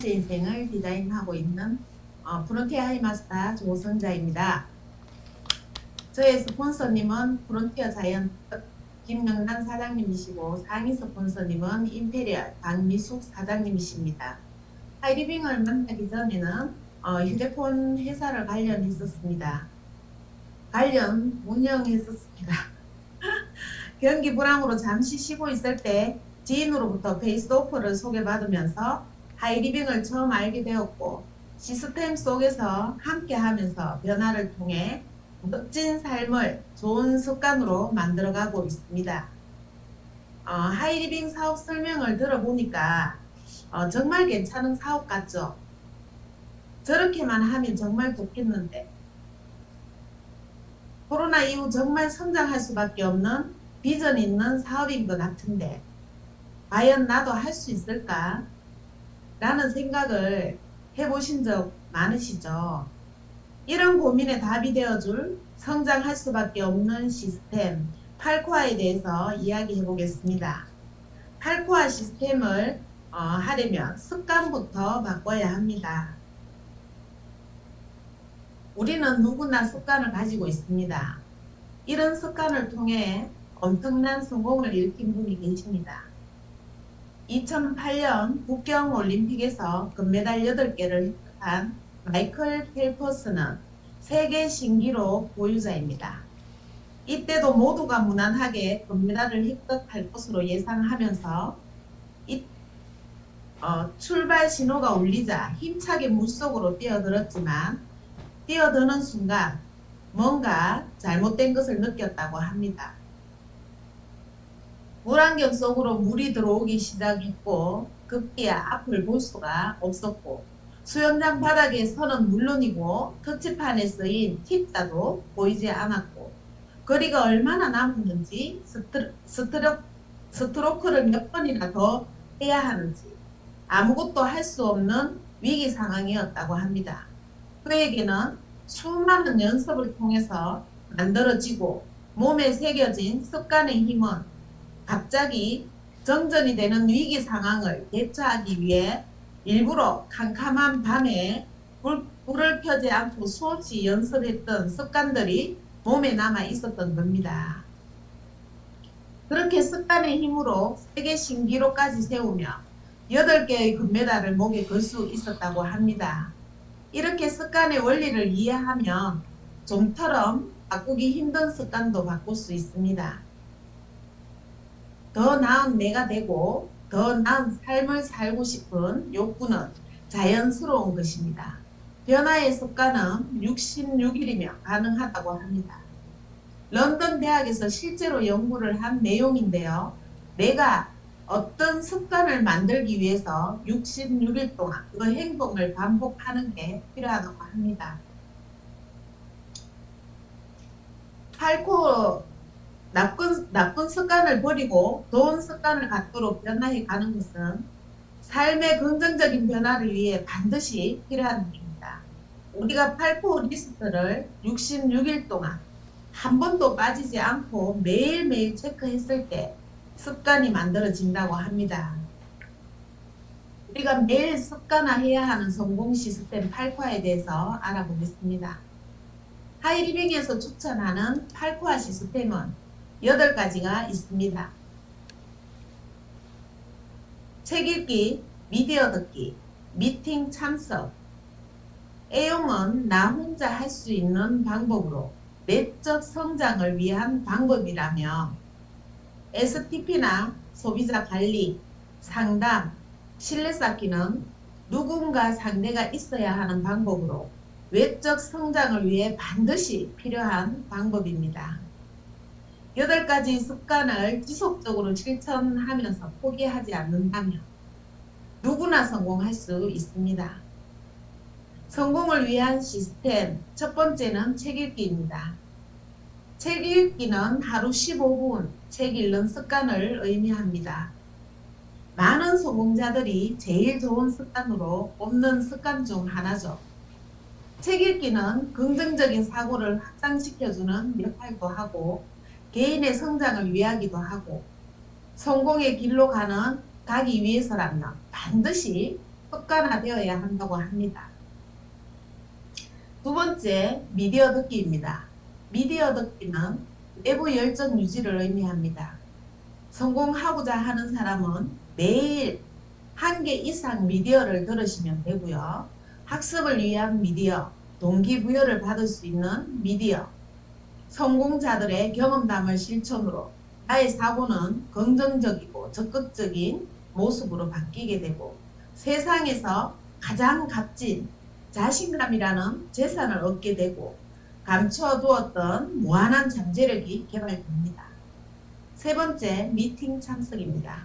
제 인생을 디자인하고 있는 프론티어 하이마스터 조성자입니다. 저의 스폰서님은 프론티어 자이언트 김영란 사장님이시고 상위 스폰서님은 임페리얼 강미숙 사장님이십니다. 하이리빙을 만나기 전에는 휴대폰 회사를 관련했었습니다. 관련 운영했었습니다. 경기 불황으로 잠시 쉬고 있을 때 지인으로부터 페이스 오퍼를 소개받으면서 하이리빙을 처음 알게 되었고 시스템 속에서 함께 하면서 변화를 통해 멋진 삶을 좋은 습관으로 만들어가고 있습니다. 하이리빙 사업 설명을 들어보니까 정말 괜찮은 사업 같죠? 저렇게만 하면 정말 좋겠는데 코로나 이후 정말 성장할 수밖에 없는 비전 있는 사업인 것 같은데 과연 나도 할 수 있을까? 라는 생각을 해보신 적 많으시죠? 이런 고민에 답이 되어줄 성장할 수밖에 없는 시스템 팔코아에 대해서 이야기해 보겠습니다. 팔코아 시스템을 하려면 습관부터 바꿔야 합니다. 우리는 누구나 습관을 가지고 있습니다. 이런 습관을 통해 엄청난 성공을 일으킨 분이 계십니다. 2008년 북경 올림픽에서 금메달 8개를 획득한 마이클 펠퍼스는 세계 신기록 보유자입니다. 이때도 모두가 무난하게 금메달을 획득할 것으로 예상하면서 출발 신호가 울리자 힘차게 물속으로 뛰어들었지만 뛰어드는 순간 뭔가 잘못된 것을 느꼈다고 합니다. 물안경 속으로 물이 들어오기 시작했고 급기야 앞을 볼 수가 없었고 수영장 바닥에 서는 물론이고 터치판에 쓰인 T자도 보이지 않았고 거리가 얼마나 남았는지 스트로크를 몇 번이나 더 해야 하는지 아무것도 할 수 없는 위기 상황이었다고 합니다. 그에게는 수많은 연습을 통해서 만들어지고 몸에 새겨진 습관의 힘은 갑자기 정전이 되는 위기 상황을 대처하기 위해 일부러 캄캄한 밤에 불을 켜지 않고 수없이 연습했던 습관들이 몸에 남아 있었던 겁니다. 그렇게 습관의 힘으로 세계 신기록까지 세우며 8개의 금메달을 목에 걸 수 있었다고 합니다. 이렇게 습관의 원리를 이해하면 좀처럼 바꾸기 힘든 습관도 바꿀 수 있습니다. 더 나은 내가 되고 더 나은 삶을 살고 싶은 욕구는 자연스러운 것입니다. 변화의 습관은 66일이면 가능하다고 합니다. 런던 대학에서 실제로 연구를 한 내용인데요. 내가 어떤 습관을 만들기 위해서 66일 동안 그 행동을 반복하는 게 필요하다고 합니다. 나쁜 습관을 버리고 좋은 습관을 갖도록 변화해 가는 것은 삶의 긍정적인 변화를 위해 반드시 필요한 일입니다. 우리가 8코 리스트를 66일 동안 한 번도 빠지지 않고 매일매일 체크했을 때 습관이 만들어진다고 합니다. 우리가 매일 습관화해야 하는 성공 시스템 8코아에 대해서 알아보겠습니다. 하이리빙에서 추천하는 8코아 시스템은 8가지가 있습니다. 책 읽기, 미디어 듣기, 미팅 참석. 애용은 나 혼자 할 수 있는 방법으로 내적 성장을 위한 방법이라며 STP나 소비자 관리, 상담, 신뢰 쌓기는 누군가 상대가 있어야 하는 방법으로 외적 성장을 위해 반드시 필요한 방법입니다. 8가지 습관을 지속적으로 실천하면서 포기하지 않는다면 누구나 성공할 수 있습니다. 성공을 위한 시스템 첫 번째는 책 읽기입니다. 책 읽기는 하루 15분 책 읽는 습관을 의미합니다. 많은 성공자들이 제일 좋은 습관으로 꼽는 습관 중 하나죠. 책 읽기는 긍정적인 사고를 확장시켜주는 역할도 하고 개인의 성장을 위하기도 하고 성공의 길로 가기 위해서라면 반드시 습관화되어야 한다고 합니다. 두 번째, 미디어 듣기입니다. 미디어 듣기는 내부 열정 유지를 의미합니다. 성공하고자 하는 사람은 매일 1개 이상 미디어를 들으시면 되고요. 학습을 위한 미디어, 동기부여를 받을 수 있는 미디어, 성공자들의 경험담을 실천으로 나의 사고는 긍정적이고 적극적인 모습으로 바뀌게 되고 세상에서 가장 값진 자신감이라는 재산을 얻게 되고 감춰두었던 무한한 잠재력이 개발됩니다. 세 번째, 미팅 참석입니다.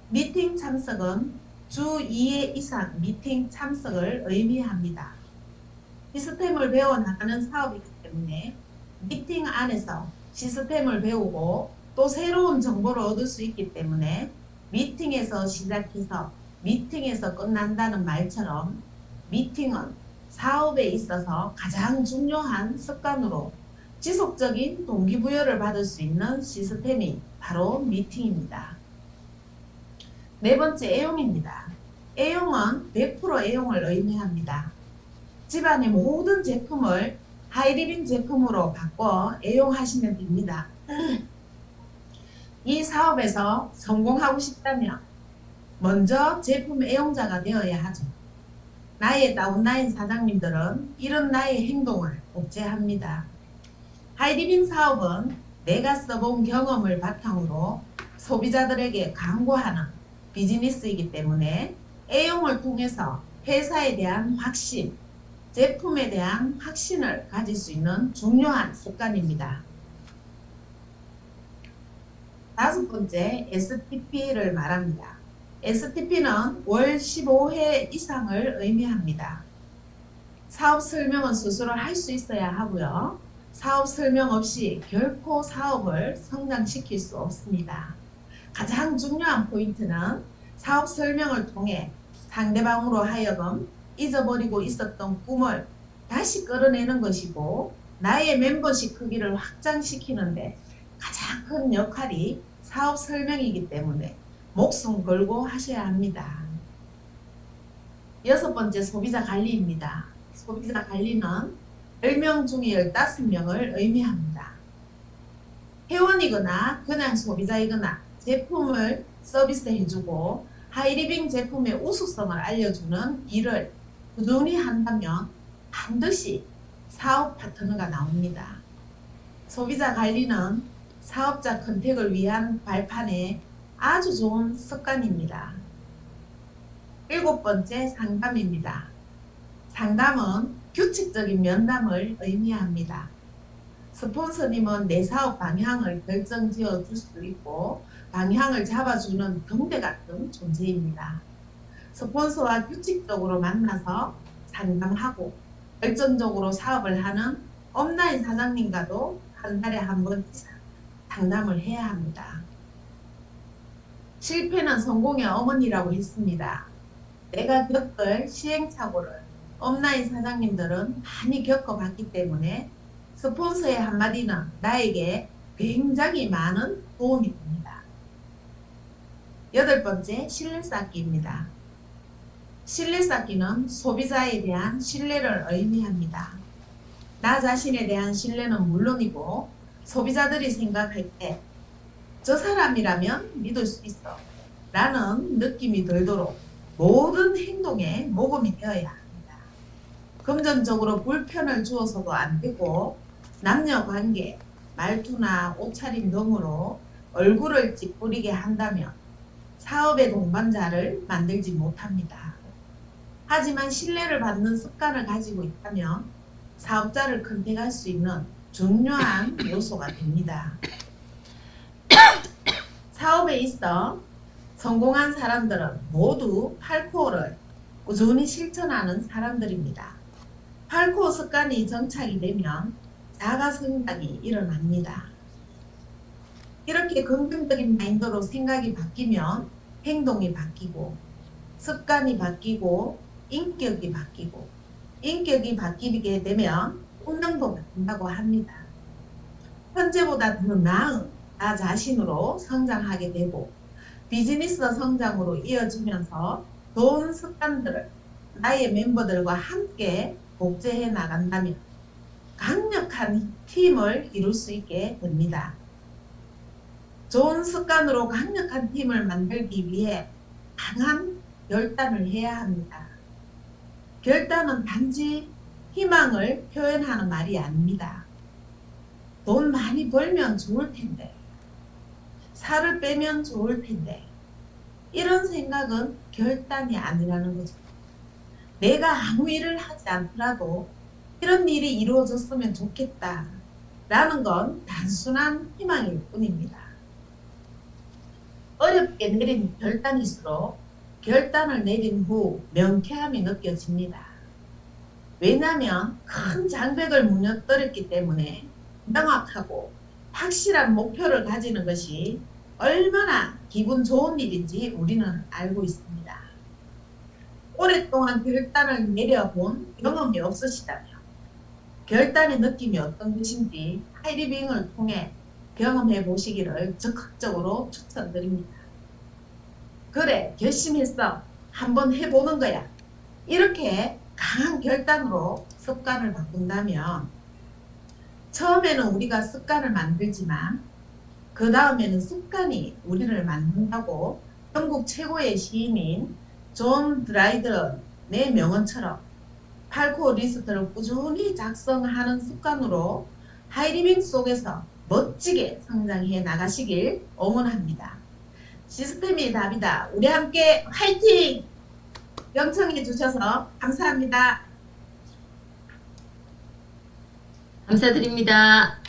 미팅 참석은 주 2회 이상 미팅 참석을 의미합니다. 시스템을 배워나가는 사업이기 때문에 미팅 안에서 시스템을 배우고 또 새로운 정보를 얻을 수 있기 때문에 미팅에서 시작해서 미팅에서 끝난다는 말처럼 미팅은 사업에 있어서 가장 중요한 습관으로 지속적인 동기부여를 받을 수 있는 시스템이 바로 미팅입니다. 네 번째, 애용입니다. 애용은 100% 애용을 의미합니다. 집안의 모든 제품을 하이리빙 제품으로 바꿔 애용하시면 됩니다. 이 사업에서 성공하고 싶다면 먼저 제품 애용자가 되어야 하죠. 나의 다운라인 사장님들은 이런 나의 행동을 억제합니다. 하이리빙 사업은 내가 써본 경험을 바탕으로 소비자들에게 광고하는 비즈니스이기 때문에 애용을 통해서 회사에 대한 확신, 제품에 대한 확신을 가질 수 있는 중요한 습관입니다. 다섯 번째, STP를 말합니다. STP는 월 15회 이상을 의미합니다. 사업 설명은 스스로 할 수 있어야 하고요. 사업 설명 없이 결코 사업을 성장시킬 수 없습니다. 가장 중요한 포인트는 사업 설명을 통해 상대방으로 하여금 잊어버리고 있었던 꿈을 다시 끌어내는 것이고 나의 멤버십 크기를 확장시키는데 가장 큰 역할이 사업 설명이기 때문에 목숨 걸고 하셔야 합니다. 여섯 번째, 소비자 관리입니다. 소비자 관리는 10명 중에 15명을 의미합니다. 회원이거나 그냥 소비자이거나 제품을 서비스해주고 하이리빙 제품의 우수성을 알려주는 일을 꾸준히 한다면 반드시 사업 파트너가 나옵니다. 소비자 관리는 사업자 컨택을 위한 발판에 아주 좋은 습관입니다. 일곱 번째, 상담입니다. 상담은 규칙적인 면담을 의미합니다. 스폰서님은 내 사업 방향을 결정지어 줄 수 있고 방향을 잡아주는 경대 같은 존재입니다. 스폰서와 규칙적으로 만나서 상담하고 결정적으로 사업을 하는 업라인 사장님과도 한 달에 한 번 이상 상담을 해야 합니다. 실패는 성공의 어머니라고 했습니다. 내가 겪을 시행착오를 업라인 사장님들은 많이 겪어봤기 때문에 스폰서의 한마디는 나에게 굉장히 많은 도움이 됩니다. 여덟 번째, 신뢰 쌓기입니다. 신뢰 쌓기는 소비자에 대한 신뢰를 의미합니다. 나 자신에 대한 신뢰는 물론이고 소비자들이 생각할 때 저 사람이라면 믿을 수 있어 라는 느낌이 들도록 모든 행동에 모범이 되어야 합니다. 금전적으로 불편을 주어서도 안 되고 남녀관계, 말투나 옷차림 등으로 얼굴을 찌푸리게 한다면 사업의 동반자를 만들지 못합니다. 하지만 신뢰를 받는 습관을 가지고 있다면 사업자를 컨택할 수 있는 중요한 요소가 됩니다. 사업에 있어 성공한 사람들은 모두 8코어를 꾸준히 실천하는 사람들입니다. 8코어 습관이 정착이 되면 자가성장이 일어납니다. 이렇게 긍정적인 마인드로 생각이 바뀌면 행동이 바뀌고 습관이 바뀌고 인격이 바뀌고 인격이 바뀌게 되면 운명도 바뀐다고 합니다. 현재보다 더 나은 나 자신으로 성장하게 되고 비즈니스 성장으로 이어지면서 좋은 습관들을 나의 멤버들과 함께 복제해 나간다면 강력한 팀을 이룰 수 있게 됩니다. 좋은 습관으로 강력한 팀을 만들기 위해 강한 결단을 해야 합니다. 결단은 단지 희망을 표현하는 말이 아닙니다. 돈 많이 벌면 좋을 텐데, 살을 빼면 좋을 텐데, 이런 생각은 결단이 아니라는 거죠. 내가 아무 일을 하지 않더라도 이런 일이 이루어졌으면 좋겠다 라는 건 단순한 희망일 뿐입니다. 어렵게 내린 결단일수록 결단을 내린 후 명쾌함이 느껴집니다. 왜냐하면 큰 장벽을 무너뜨렸기 때문에 명확하고 확실한 목표를 가지는 것이 얼마나 기분 좋은 일인지 우리는 알고 있습니다. 오랫동안 결단을 내려본 경험이 없으시다면 결단의 느낌이 어떤 것인지 하이리빙을 통해 경험해 보시기를 적극적으로 추천드립니다. 그래, 결심했어. 한번 해보는 거야. 이렇게 강한 결단으로 습관을 바꾼다면 처음에는 우리가 습관을 만들지만 그 다음에는 습관이 우리를 만든다고 영국 최고의 시인인 존 드라이던의 명언처럼 팔코 리스트를 꾸준히 작성하는 습관으로 하이리빙 속에서 멋지게 성장해 나가시길 응원합니다. 시스템이 답이다. 우리 함께 화이팅! 영청해 주셔서 감사합니다. 감사드립니다.